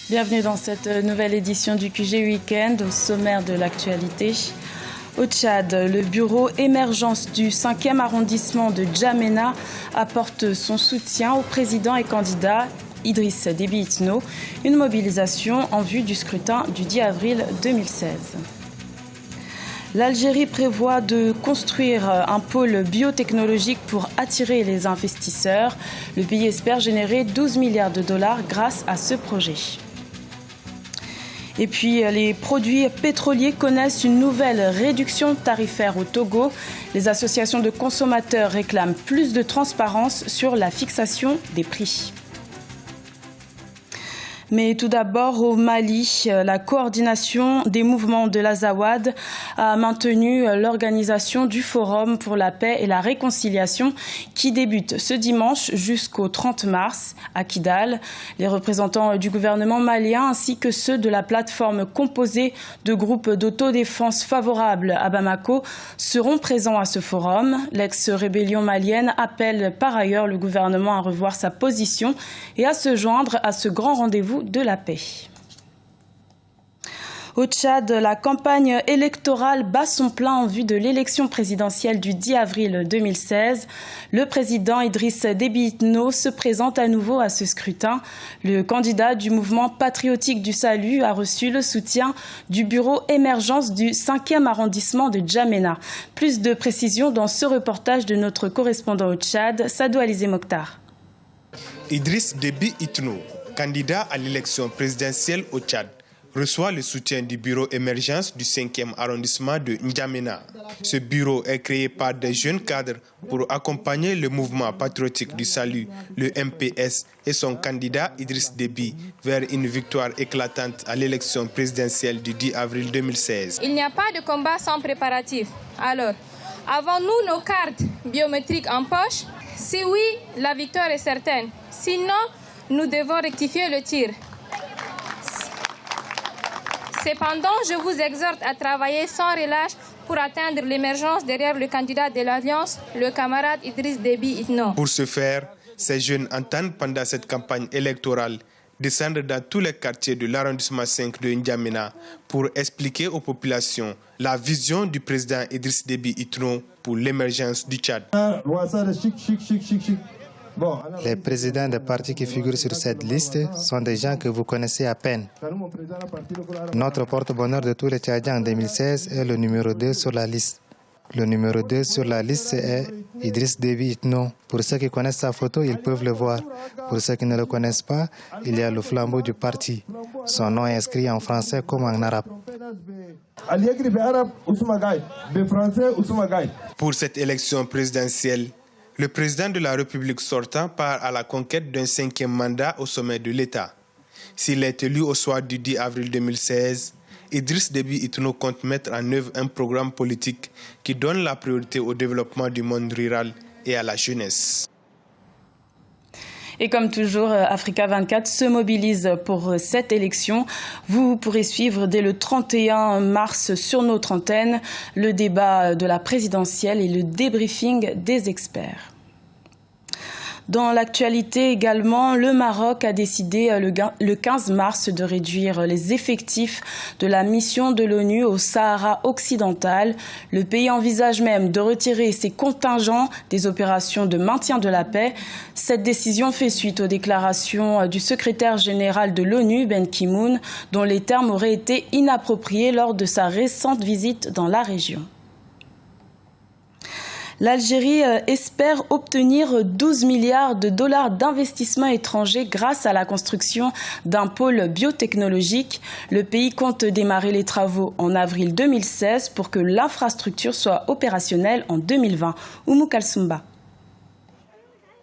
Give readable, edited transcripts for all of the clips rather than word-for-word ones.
Bienvenue dans cette nouvelle édition du QG Week-end, au sommaire de l'actualité. Au Tchad, le bureau émergence du 5e arrondissement de N'Djamena apporte son soutien au président et candidat Idriss Déby Itno, une mobilisation en vue du scrutin du 10 avril 2016. L'Algérie prévoit de construire un pôle biotechnologique pour attirer les investisseurs. Le pays espère générer 12 milliards de dollars grâce à ce projet. Et puis, les produits pétroliers connaissent une nouvelle réduction tarifaire au Togo. Les associations de consommateurs réclament plus de transparence sur la fixation des prix. Mais tout d'abord, au Mali, la coordination des mouvements de l'Azawad a maintenu l'organisation du Forum pour la paix et la réconciliation qui débute ce dimanche jusqu'au 30 mars à Kidal. Les représentants du gouvernement malien ainsi que ceux de la plateforme composée de groupes d'autodéfense favorables à Bamako seront présents à ce forum. L'ex-rébellion malienne appelle par ailleurs le gouvernement à revoir sa position et à se joindre à ce grand rendez-vous de la paix. Au Tchad, la campagne électorale bat son plein en vue de l'élection présidentielle du 10 avril 2016. Le président Idriss Déby Itno se présente à nouveau à ce scrutin. Le candidat du mouvement patriotique du salut a reçu le soutien du bureau émergence du 5e arrondissement de N'Djamena. Plus de précisions dans ce reportage de notre correspondant au Tchad, Sadou Alizé Mokhtar. Idriss Déby Itno, candidat à l'élection présidentielle au Tchad, reçoit le soutien du bureau émergence du 5e arrondissement de N'Djamena. Ce bureau est créé par des jeunes cadres pour accompagner le mouvement patriotique du salut, le MPS, et son candidat Idriss Déby vers une victoire éclatante à l'élection présidentielle du 10 avril 2016. Il n'y a pas de combat sans préparatif. Alors, avons-nous nos cartes biométriques en poche? Si oui, la victoire est certaine. Sinon, nous devons rectifier le tir. Cependant, je vous exhorte à travailler sans relâche pour atteindre l'émergence derrière le candidat de l'Alliance, le camarade Idriss Déby Itno. Pour ce faire, ces jeunes entendent pendant cette campagne électorale descendre dans tous les quartiers de l'arrondissement 5 de N'Djamena pour expliquer aux populations la vision du président Idriss Déby Itno pour l'émergence du Tchad. Les présidents des partis qui figurent sur cette liste sont des gens que vous connaissez à peine. Notre porte-bonheur de tous les Tchadiens en 2016 est le numéro 2 sur la liste. Le numéro 2 sur la liste est Idriss Déby Itno. Pour ceux qui connaissent sa photo, ils peuvent le voir. Pour ceux qui ne le connaissent pas, il y a le flambeau du parti. Son nom est inscrit en français comme en arabe. Pour cette élection présidentielle, le président de la République sortant part à la conquête d'un 5e mandat au sommet de l'État. S'il est élu au soir du 10 avril 2016, Idriss Déby Itno compte mettre en œuvre un programme politique qui donne la priorité au développement du monde rural et à la jeunesse. Et comme toujours, Africa 24 se mobilise pour cette élection. Vous pourrez suivre dès le 31 mars sur notre antenne le débat de la présidentielle et le débriefing des experts. Dans l'actualité également, le Maroc a décidé le 15 mars de réduire les effectifs de la mission de l'ONU au Sahara occidental. Le pays envisage même de retirer ses contingents des opérations de maintien de la paix. Cette décision fait suite aux déclarations du secrétaire général de l'ONU, Ben Ki-moon, dont les termes auraient été inappropriés lors de sa récente visite dans la région. L'Algérie espère obtenir 12 milliards de dollars d'investissements étrangers grâce à la construction d'un pôle biotechnologique. Le pays compte démarrer les travaux en avril 2016 pour que l'infrastructure soit opérationnelle en 2020. Oumou Kalsoumba.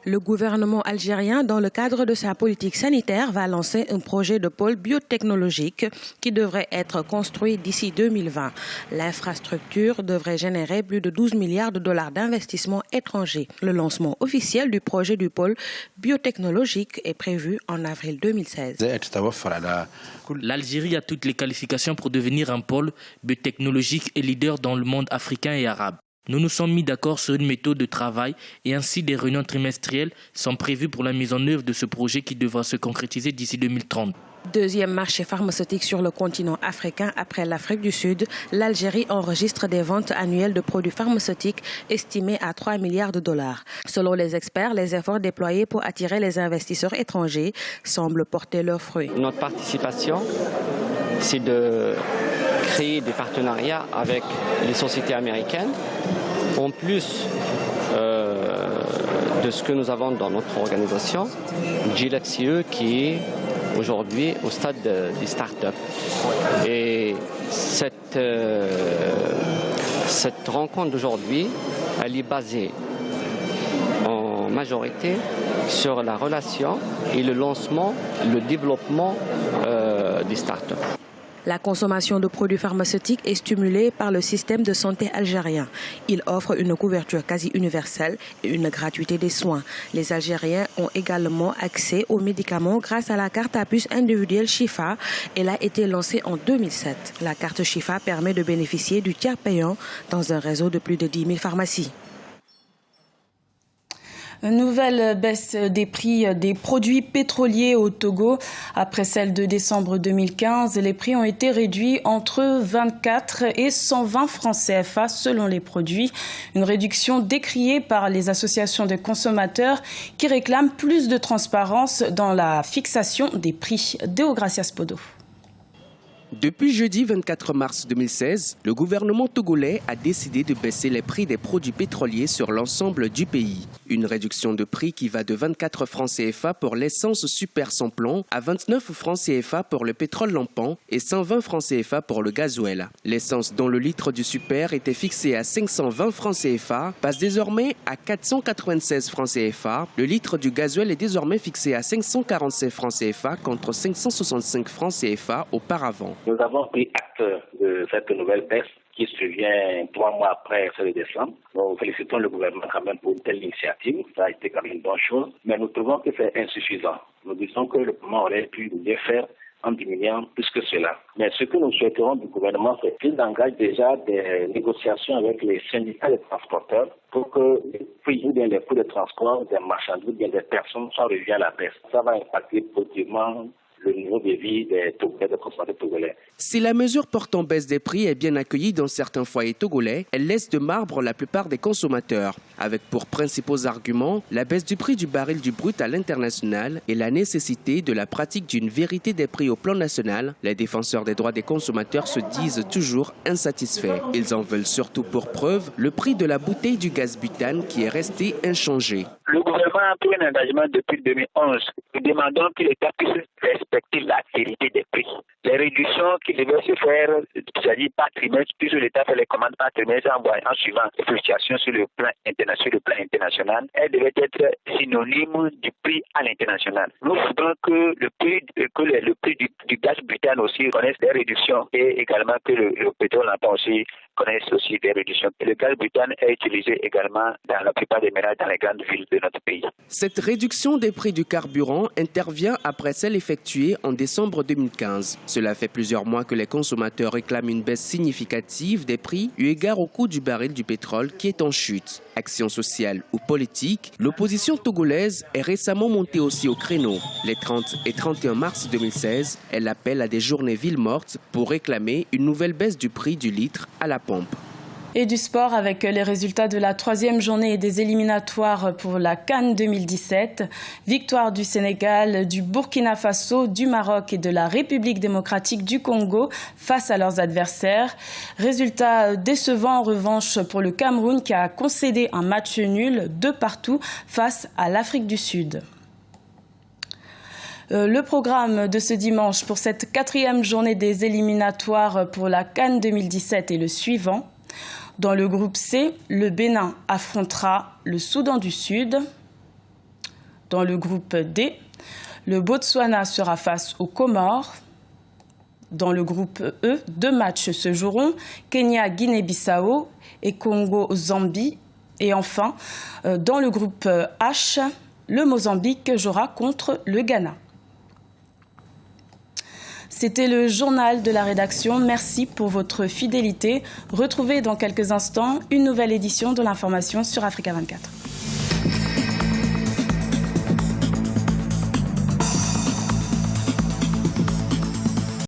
Le gouvernement algérien, dans le cadre de sa politique sanitaire, va lancer un projet de pôle biotechnologique qui devrait être construit d'ici 2020. L'infrastructure devrait générer plus de 12 milliards de dollars d'investissements étrangers. Le lancement officiel du projet du pôle biotechnologique est prévu en avril 2016. L'Algérie a toutes les qualifications pour devenir un pôle biotechnologique et leader dans le monde africain et arabe. Nous nous sommes mis d'accord sur une méthode de travail et ainsi des réunions trimestrielles sont prévues pour la mise en œuvre de ce projet qui devra se concrétiser d'ici 2030. Deuxième marché pharmaceutique sur le continent africain après l'Afrique du Sud, l'Algérie enregistre des ventes annuelles de produits pharmaceutiques estimées à 3 milliards de dollars. Selon les experts, les efforts déployés pour attirer les investisseurs étrangers semblent porter leurs fruits. Notre participation, c'est de créer des partenariats avec les sociétés américaines, en plus de ce que nous avons dans notre organisation, GLCE, qui est aujourd'hui au stade des startups. Et cette rencontre d'aujourd'hui, elle est basée en majorité sur la relation et le lancement, le développement des startups. La consommation de produits pharmaceutiques est stimulée par le système de santé algérien. Il offre une couverture quasi universelle et une gratuité des soins. Les Algériens ont également accès aux médicaments grâce à la carte à puce individuelle Chifa. Elle a été lancée en 2007. La carte Chifa permet de bénéficier du tiers payant dans un réseau de plus de 10 000 pharmacies. Une nouvelle baisse des prix des produits pétroliers au Togo. Après celle de décembre 2015, les prix ont été réduits entre 24 et 120 francs CFA selon les produits. Une réduction décriée par les associations de consommateurs qui réclament plus de transparence dans la fixation des prix. Deogracias Podo. Depuis jeudi 24 mars 2016, le gouvernement togolais a décidé de baisser les prix des produits pétroliers sur l'ensemble du pays. Une réduction de prix qui va de 24 francs CFA pour l'essence super sans plomb à 29 francs CFA pour le pétrole lampant et 120 francs CFA pour le gasoil. L'essence dont le litre du super était fixé à 520 francs CFA passe désormais à 496 francs CFA. Le litre du gasoil est désormais fixé à 547 francs CFA contre 565 francs CFA auparavant. Nous avons pris acte de cette nouvelle baisse qui survient 3 mois après celle de décembre. Nous félicitons le gouvernement quand même pour une telle initiative. Ça a été quand même une bonne chose, mais nous trouvons que c'est insuffisant. Nous disons que le gouvernement aurait pu bien faire en diminuant plus que cela. Mais ce que nous souhaiterons du gouvernement, c'est qu'il engage déjà des négociations avec les syndicats des transporteurs pour que les prix ou bien les coûts de transport des marchandises ou bien des personnes soient revus à la baisse. Ça va impacter positivement le niveau de vie des consommateurs togolais. Si la mesure portant baisse des prix est bien accueillie dans certains foyers togolais, elle laisse de marbre la plupart des consommateurs, avec pour principaux arguments la baisse du prix du baril du brut à l'international et la nécessité de la pratique d'une vérité des prix au plan national. Les défenseurs des droits des consommateurs se disent toujours insatisfaits. Ils en veulent surtout pour preuve le prix de la bouteille du gaz butane qui est resté inchangé. Le gouvernement a pris un engagement depuis 2011. Nous demandons que l'État puisse respecter la vérité des prix. Les réductions qui devaient se faire, c'est-à-dire par trimestre, puisque l'État fait les commandes par trimestre en suivant les fluctuations sur le plan international, elles devaient être synonymes du prix à l'international. Nous voudrons que le prix du gaz butane aussi connaisse des réductions et également que le pétrole lampant aussi connaisse aussi des réductions. Et le gaz butane est utilisé également dans la plupart des ménages dans les grandes villes de notre pays. Cette réduction des prix du carburant intervient après celle effectuée en décembre 2015. Cela fait plusieurs mois que les consommateurs réclament une baisse significative des prix eu égard au coût du baril du pétrole qui est en chute. Action sociale ou politique, l'opposition togolaise est récemment montée aussi au créneau. Les 30 et 31 mars 2016, elle appelle à des journées villes mortes pour réclamer une nouvelle baisse du prix du litre à la pompe. Et du sport avec les résultats de la 3e journée des éliminatoires pour la CAN 2017. Victoire du Sénégal, du Burkina Faso, du Maroc et de la République démocratique du Congo face à leurs adversaires. Résultat décevant en revanche pour le Cameroun qui a concédé un match nul 2-2 face à l'Afrique du Sud. Le programme de ce dimanche pour cette 4e journée des éliminatoires pour la CAN 2017 est le suivant. Dans le groupe C, le Bénin affrontera le Soudan du Sud. Dans le groupe D, le Botswana sera face aux Comores. Dans le groupe E, 2 matchs se joueront, Kenya, Guinée-Bissau et Congo-Zambie. Et enfin, dans le groupe H, le Mozambique jouera contre le Ghana. C'était le journal de la rédaction. Merci pour votre fidélité. Retrouvez dans quelques instants une nouvelle édition de l'information sur Africa 24.